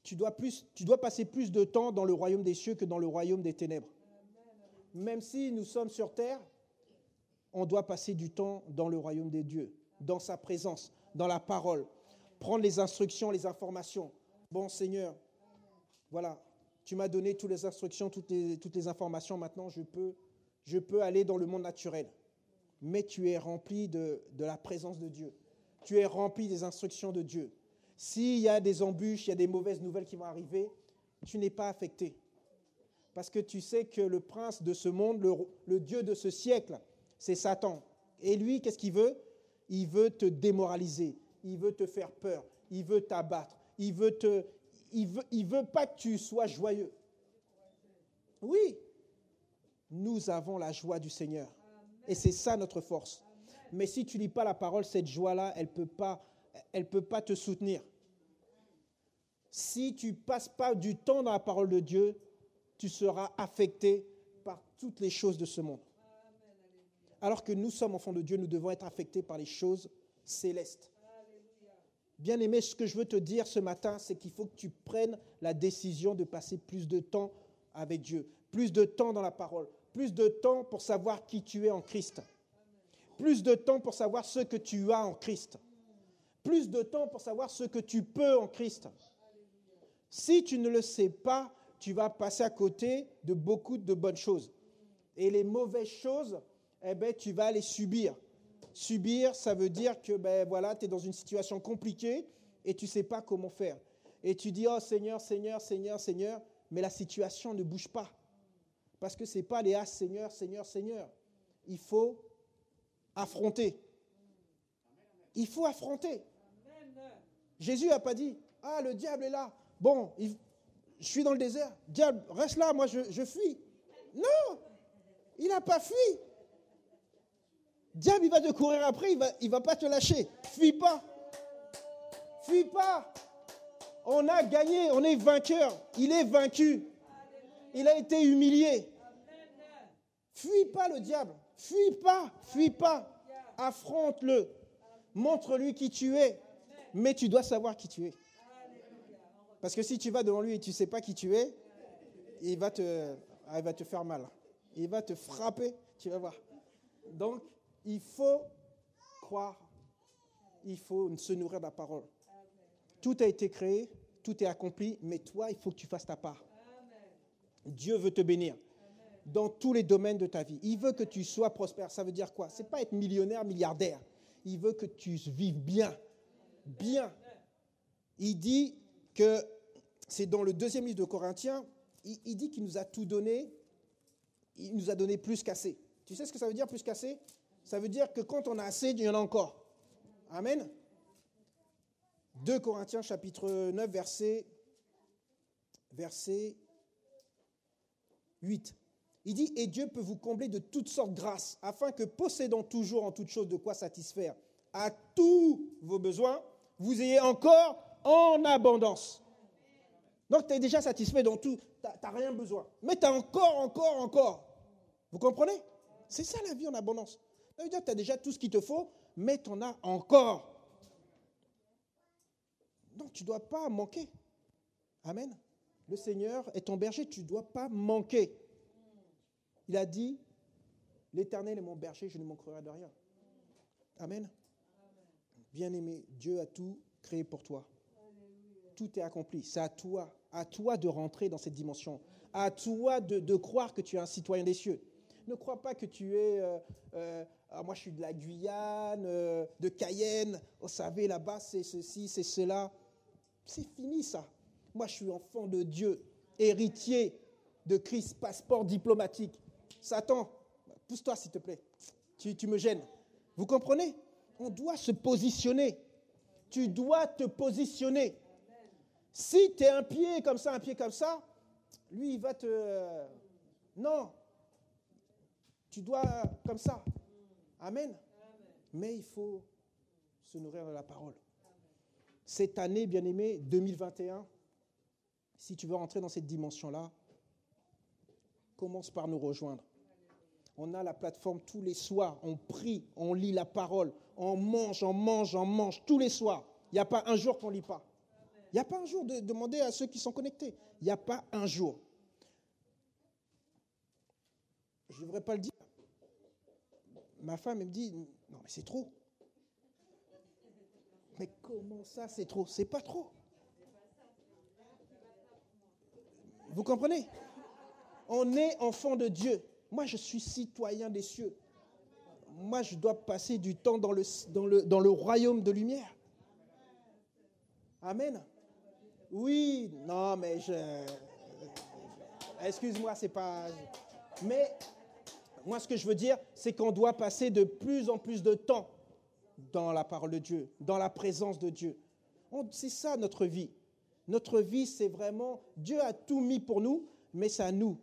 Tu dois passer plus de temps dans le royaume des cieux que dans le royaume des ténèbres. Même si nous sommes sur terre, on doit passer du temps dans le royaume des dieux, dans sa présence, dans la parole. Prendre les instructions, les informations. Bon Seigneur, voilà, tu m'as donné toutes les instructions, toutes les informations. Maintenant, je peux aller dans le monde naturel. Mais tu es rempli de la présence de Dieu. Tu es rempli des instructions de Dieu. S'il y a des embûches, il y a des mauvaises nouvelles qui vont arriver, tu n'es pas affecté. Parce que tu sais que le prince de ce monde, le Dieu de ce siècle, c'est Satan. Et lui, qu'est-ce qu'il veut? Il veut te démoraliser. Il veut te faire peur. Il veut t'abattre. Il veut il veut pas que tu sois joyeux. Oui, nous avons la joie du Seigneur. Et c'est ça notre force. Mais si tu lis pas la parole, cette joie-là, elle peut pas te soutenir. Si tu passes pas du temps dans la parole de Dieu, tu seras affecté par toutes les choses de ce monde. Alors que nous sommes enfants de Dieu, nous devons être affectés par les choses célestes. Bien-aimé, ce que je veux te dire ce matin, c'est qu'il faut que tu prennes la décision de passer plus de temps avec Dieu, plus de temps dans la parole, plus de temps pour savoir qui tu es en Christ, plus de temps pour savoir ce que tu as en Christ, plus de temps pour savoir ce que tu peux en Christ. Si tu ne le sais pas, tu vas passer à côté de beaucoup de bonnes choses. Et les mauvaises choses, tu vas les subir. Subir, ça veut dire que tu es dans une situation compliquée et tu ne sais pas comment faire. Et tu dis, oh Seigneur, Seigneur, Seigneur, Seigneur, mais la situation ne bouge pas. Parce que ce n'est pas les ah Seigneur, Seigneur, Seigneur. Il faut affronter. Il faut affronter. Jésus n'a pas dit, ah le diable est là. Bon, je suis dans le désert. Diable, reste là, moi je fuis. Non, il n'a pas fui. Diable, il va te courir après, il va pas te lâcher. Fuis pas. Fuis pas. On a gagné, on est vainqueur. Il est vaincu. Il a été humilié. Fuis pas le diable. Fuis pas. Fuis pas. Affronte-le. Montre-lui qui tu es. Mais tu dois savoir qui tu es. Parce que si tu vas devant lui et tu ne sais pas qui tu es, il va te faire mal. Il va te frapper, tu vas voir. Donc, il faut croire. Il faut se nourrir de la parole. Tout a été créé, tout est accompli, mais toi, il faut que tu fasses ta part. Dieu veut te bénir dans tous les domaines de ta vie. Il veut que tu sois prospère. Ça veut dire quoi? Ce n'est pas être millionnaire, milliardaire. Il veut que tu vives bien. Bien. Il dit que, c'est dans le 2e livre de Corinthiens, il dit qu'il nous a tout donné, il nous a donné plus qu'assez. Tu sais ce que ça veut dire, plus qu'assez? Ça veut dire que quand on a assez, il y en a encore. Amen. 2 Corinthiens chapitre 9, verset 8. Il dit, et Dieu peut vous combler de toutes sortes de grâces, afin que possédant toujours en toutes choses de quoi satisfaire à tous vos besoins, vous ayez encore en abondance. Donc, tu es déjà satisfait dans tout, tu n'as rien besoin. Mais tu as encore. Vous comprenez? C'est ça la vie en abondance. Ça veut dire que tu as déjà tout ce qu'il te faut, mais tu en as encore. Donc, tu ne dois pas manquer. Amen. Le Seigneur est ton berger, tu ne dois pas manquer. Il a dit, l'Éternel est mon berger, je ne manquerai de rien. Amen. Bien-aimé, Dieu a tout créé pour toi. Tout est accompli. C'est à toi de rentrer dans cette dimension. À toi de croire que tu es un citoyen des cieux. Ne crois pas que tu es, moi je suis de la Guyane, de Cayenne, vous savez, là-bas c'est ceci, c'est cela. C'est fini ça. Moi je suis enfant de Dieu, héritier de Christ, passeport diplomatique. Satan, pousse-toi s'il te plaît, tu me gênes. Vous comprenez? On doit se positionner. Tu dois te positionner. Si tu es un pied comme ça, lui il va te... Non. Tu dois comme ça. Amen. Mais il faut se nourrir de la parole. Cette année, bien-aimé, 2021, si tu veux rentrer dans cette dimension-là, commence par nous rejoindre. On a la plateforme tous les soirs, on prie, on lit la parole, on mange tous les soirs. Il n'y a pas un jour qu'on ne lit pas. Il n'y a pas un jour de demander à ceux qui sont connectés. Il n'y a pas un jour. Je ne devrais pas le dire. Ma femme, elle me dit, non mais c'est trop. Mais comment ça c'est trop? C'est pas trop. Vous comprenez? On est enfant de Dieu. Moi, je suis citoyen des cieux. Moi, je dois passer du temps dans le royaume de lumière. Amen. Oui, non, mais excuse-moi, c'est pas... Mais moi, ce que je veux dire, c'est qu'on doit passer de plus en plus de temps dans la parole de Dieu, dans la présence de Dieu. C'est ça notre vie. Notre vie, c'est vraiment, Dieu a tout mis pour nous, mais c'est à nous.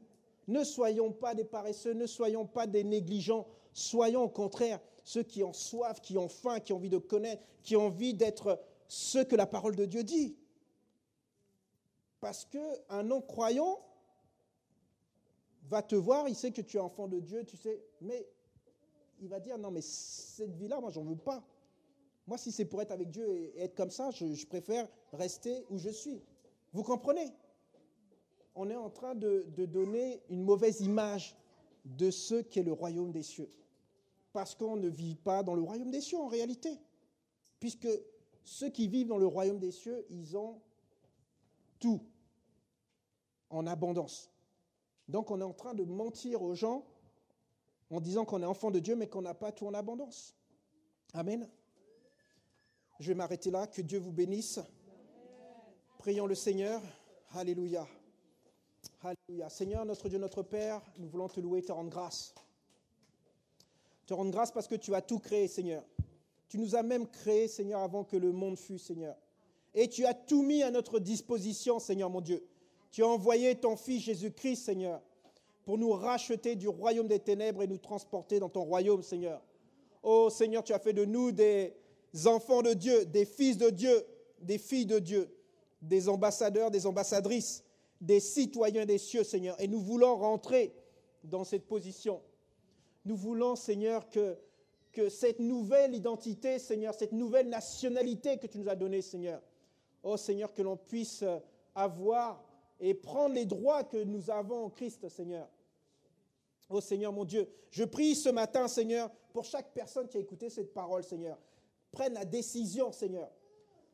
Ne soyons pas des paresseux, ne soyons pas des négligents, soyons au contraire ceux qui ont soif, qui ont faim, qui ont envie de connaître, qui ont envie d'être ceux que la parole de Dieu dit. Parce qu'un non-croyant va te voir, il sait que tu es enfant de Dieu, tu sais, mais il va dire, non, mais cette vie-là, moi, j'en veux pas. Moi, si c'est pour être avec Dieu et être comme ça, je préfère rester où je suis. Vous comprenez? On est en train de donner une mauvaise image de ce qu'est le royaume des cieux. Parce qu'on ne vit pas dans le royaume des cieux en réalité. Puisque ceux qui vivent dans le royaume des cieux, ils ont tout en abondance. Donc on est en train de mentir aux gens en disant qu'on est enfant de Dieu, mais qu'on n'a pas tout en abondance. Amen. Je vais m'arrêter là. Que Dieu vous bénisse. Prions le Seigneur. Alléluia. Alléluia. Seigneur, notre Dieu, notre Père, nous voulons te louer et te rendre grâce. Te rendre grâce parce que tu as tout créé, Seigneur. Tu nous as même créés, Seigneur, avant que le monde fût, Seigneur. Et tu as tout mis à notre disposition, Seigneur, mon Dieu. Tu as envoyé ton Fils Jésus-Christ, Seigneur, pour nous racheter du royaume des ténèbres et nous transporter dans ton royaume, Seigneur. Oh, Seigneur, tu as fait de nous des enfants de Dieu, des fils de Dieu, des filles de Dieu, des ambassadeurs, des ambassadrices, des citoyens des cieux, Seigneur. Et nous voulons rentrer dans cette position. Nous voulons, Seigneur, que cette nouvelle identité, Seigneur, cette nouvelle nationalité que tu nous as donnée, Seigneur, oh Seigneur, que l'on puisse avoir et prendre les droits que nous avons en Christ, Seigneur. Oh Seigneur, mon Dieu, je prie ce matin, Seigneur, pour chaque personne qui a écouté cette parole, Seigneur, prenne la décision, Seigneur,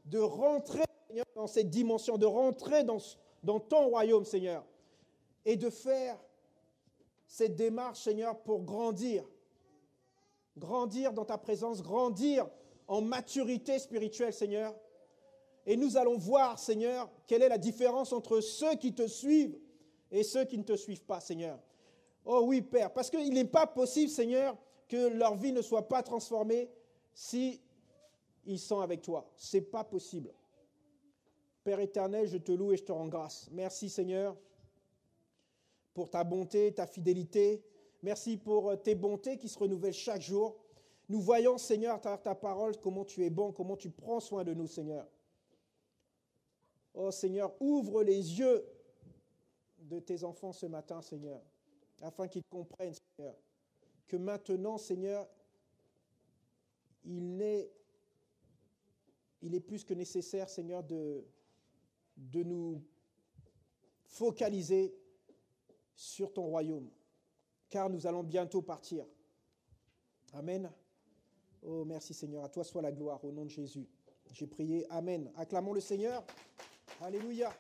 de rentrer, Seigneur, dans cette dimension, de rentrer dans ton royaume, Seigneur, et de faire cette démarche, Seigneur, pour grandir dans ta présence, grandir en maturité spirituelle, Seigneur. Et nous allons voir, Seigneur, quelle est la différence entre ceux qui te suivent et ceux qui ne te suivent pas, Seigneur. Oh oui, Père, parce qu'il n'est pas possible, Seigneur, que leur vie ne soit pas transformée si ils sont avec toi. Ce n'est pas possible. Père éternel, je te loue et je te rends grâce. Merci, Seigneur, pour ta bonté, ta fidélité. Merci pour tes bontés qui se renouvellent chaque jour. Nous voyons, Seigneur, à travers ta parole, comment tu es bon, comment tu prends soin de nous, Seigneur. Oh, Seigneur, ouvre les yeux de tes enfants ce matin, Seigneur, afin qu'ils comprennent, Seigneur, que maintenant, Seigneur, il est plus que nécessaire, Seigneur, de nous focaliser sur ton royaume, car nous allons bientôt partir. Amen. Oh, merci Seigneur. À toi soit la gloire, au nom de Jésus. J'ai prié. Amen. Acclamons le Seigneur. Alléluia.